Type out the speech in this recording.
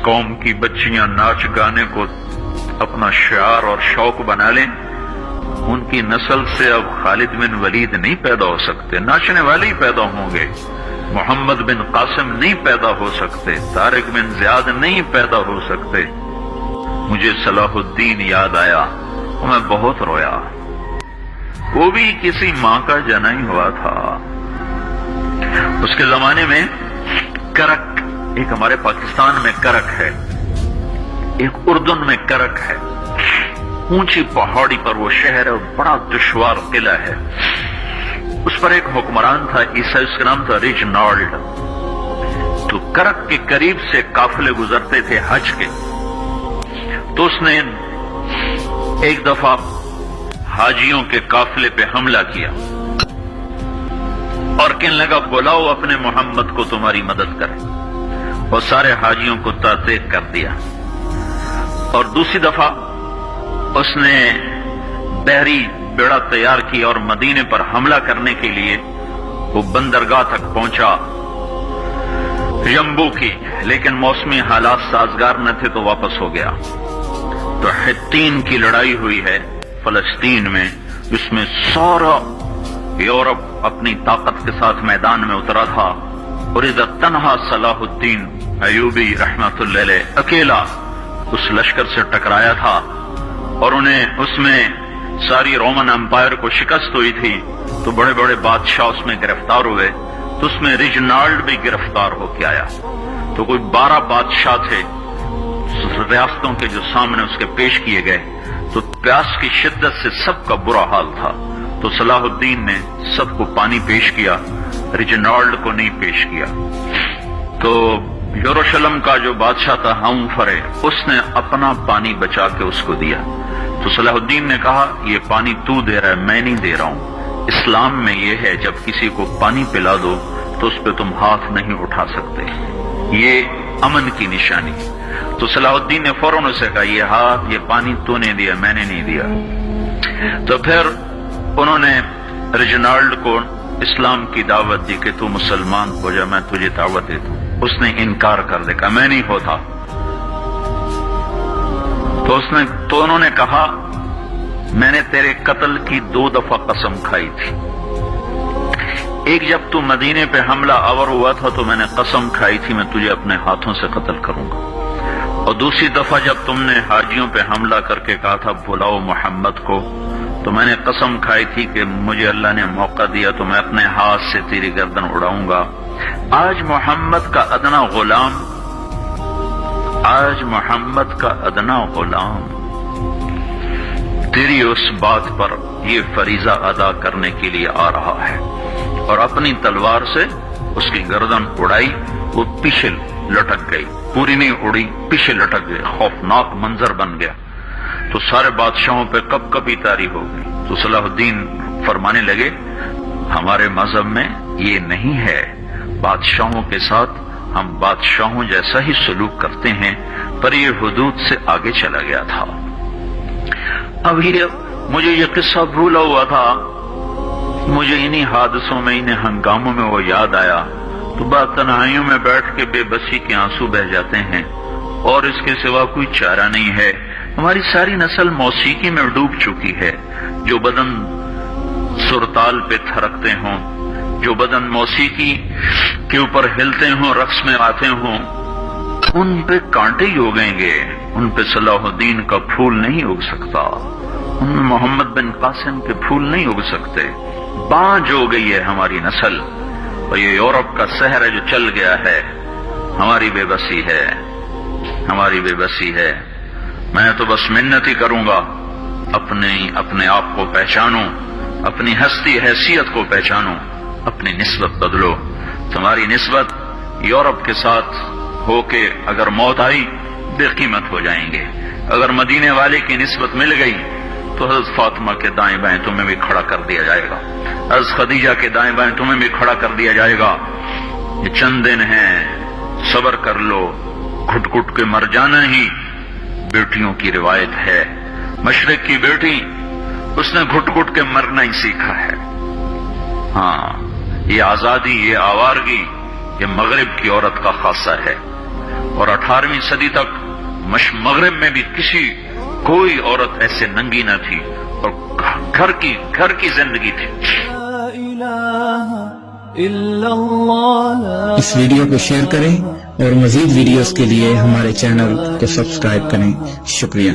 قوم کی بچیاں ناچ گانے کو اپنا شعار اور شوق بنا لیں، ان کی نسل سے اب خالد بن ولید نہیں پیدا ہو سکتے، ناچنے والے ہی پیدا ہوں گے، محمد بن قاسم نہیں پیدا ہو سکتے، طارق بن زیاد نہیں پیدا ہو سکتے۔ مجھے صلاح الدین یاد آیا اور میں بہت رویا۔ وہ بھی کسی ماں کا جنا ہی ہوا تھا۔ اس کے زمانے میں کرک، ایک ہمارے پاکستان میں کرک ہے، ایک اردن میں کرک ہے، اونچی پہاڑی پر وہ شہر ہے اور بڑا دشوار قلعہ ہے۔ اس پر ایک حکمران تھا عیسائی، اس کا نام تھا ریجنالڈ۔ تو کرک کے قریب سے قافلے گزرتے تھے حج کے، تو اس نے ایک دفعہ حاجیوں کے قافلے پہ حملہ کیا اور کہنے لگا بلاؤ اپنے محمد کو تمہاری مدد کرے، اور سارے حاجیوں کو تعطیق کر دیا۔ اور دوسری دفعہ اس نے بحری بیڑا تیار کیا اور مدینے پر حملہ کرنے کے لیے وہ بندرگاہ تک پہنچا یمبو کی، لیکن موسمی حالات سازگار نہ تھے تو واپس ہو گیا۔ تو حطین کی لڑائی ہوئی ہے فلسطین میں، جس میں سارا یورپ اپنی طاقت کے ساتھ میدان میں اترا تھا، اور ادھر تنہا صلاح الدین ایوبی رحمت اللہ علیہ اکیلا اس لشکر سے ٹکرایا تھا، اور انہیں اس میں ساری رومن امپائر کو شکست ہوئی تھی، تو بڑے بڑے بادشاہ اس میں گرفتار ہوئے، تو اس میں ریجنالڈ بھی گرفتار ہو کے آیا۔ تو کوئی 12 بادشاہ تھے ریاستوں کے جو سامنے اس کے پیش کیے گئے، تو پیاس کی شدت سے سب کا برا حال تھا، تو صلاح الدین نے سب کو پانی پیش کیا، ریجنالڈ کو نہیں پیش کیا۔ تو یروشلم کا جو بادشاہ تھا ہمفرے، اس نے اپنا پانی بچا کے اس کو دیا۔ تو صلاح الدین نے کہا یہ پانی تو دے رہا ہے، میں نہیں دے رہا ہوں۔ اسلام میں یہ ہے جب کسی کو پانی پلا دو تو اس پہ تم ہاتھ نہیں اٹھا سکتے، یہ امن کی نشانی۔ تو صلاح الدین نے فوراً اسے کہا یہ پانی تو نے دیا، میں نے نہیں دیا۔ تو پھر انہوں نے ریجنالڈ کو اسلام کی دعوت دی کہ تو مسلمان ہو جا، میں تجھے دعوت دیتا ہوں۔ اس نے انکار کر دیا، میں نہیں ہوتا۔ تو انہوں نے کہا میں نے تیرے قتل کی 2 دفعہ قسم کھائی تھی، ایک جب تو مدینے پہ حملہ آور ہوا تھا تو میں نے قسم کھائی تھی میں تجھے اپنے ہاتھوں سے قتل کروں گا، اور دوسری دفعہ جب تم نے حاجیوں پہ حملہ کر کے کہا تھا بلاؤ محمد کو، تو میں نے قسم کھائی تھی کہ مجھے اللہ نے موقع دیا تو میں اپنے ہاتھ سے تیری گردن اڑاؤں گا۔ آج محمد کا ادنا غلام تیری اس بات پر یہ فریضہ ادا کرنے کے لیے آ رہا ہے، اور اپنی تلوار سے اس کی گردن اڑائی، وہ پیچھے لٹک گئی، پوری نہیں اڑی، پیچھے لٹک گئی، خوفناک منظر بن گیا۔ تو سارے بادشاہوں پہ کب کبھی طاری ہو گئی۔ تو صلاح الدین فرمانے لگے ہمارے مذہب میں یہ نہیں ہے، بادشاہوں کے ساتھ ہم بادشاہوں جیسا ہی سلوک کرتے ہیں، پر یہ حدود سے آگے چلا گیا تھا۔ اب مجھے یہ قصہ بھولا ہوا تھا، مجھے انہی حادثوں میں، انہی ہنگاموں میں وہ یاد آیا، تو بعد تنہائیوں میں بیٹھ کے بے بسی کے آنسو بہہ جاتے ہیں، اور اس کے سوا کوئی چارہ نہیں ہے۔ ہماری ساری نسل موسیقی میں ڈوب چکی ہے، جو بدن سرتال پہ تھرکتے ہوں، جو بدن موسیقی کے اوپر ہلتے ہوں، رقص میں آتے ہوں، ان پہ کانٹے ہی اگیں گے، ان پہ صلاح الدین کا پھول نہیں اگ سکتا، ان میں محمد بن قاسم کے پھول نہیں اگ سکتے۔ بانجھ ہو گئی ہے ہماری نسل، اور یہ یورپ کا سحر ہے جو چل گیا ہے، ہماری بے بسی ہے، ہماری بے بسی ہے۔ میں تو بس منت ہی کروں گا اپنے آپ کو پہچانوں، اپنی ہستی حیثیت کو پہچانوں، اپنی نسبت بدلو۔ تمہاری نسبت یورپ کے ساتھ ہو کے اگر موت آئی بے قیمت ہو جائیں گے، اگر مدینے والے کی نسبت مل گئی تو حضرت فاطمہ کے دائیں بائیں تمہیں بھی کھڑا کر دیا جائے گا، حضرت خدیجہ کے دائیں بائیں تمہیں بھی کھڑا کر دیا جائے گا۔ یہ چند دن ہیں، صبر کر لو، گھٹ گھٹ کے مر جانا ہی بیٹیوں کی روایت ہے۔ مشرق کی بیٹی، اس نے گھٹ گھٹ کے مرنا ہی سیکھا ہے۔ ہاں، یہ آزادی، یہ آوارگی، یہ مغرب کی عورت کا خاصہ ہے۔ اور 18ویں صدی تک مغرب میں بھی کوئی عورت ایسے ننگی نہ تھی، اور گھر کی زندگی تھی۔ اس ویڈیو کو شیئر کریں اور مزید ویڈیوز کے لیے ہمارے چینل کو سبسکرائب کریں۔ شکریہ۔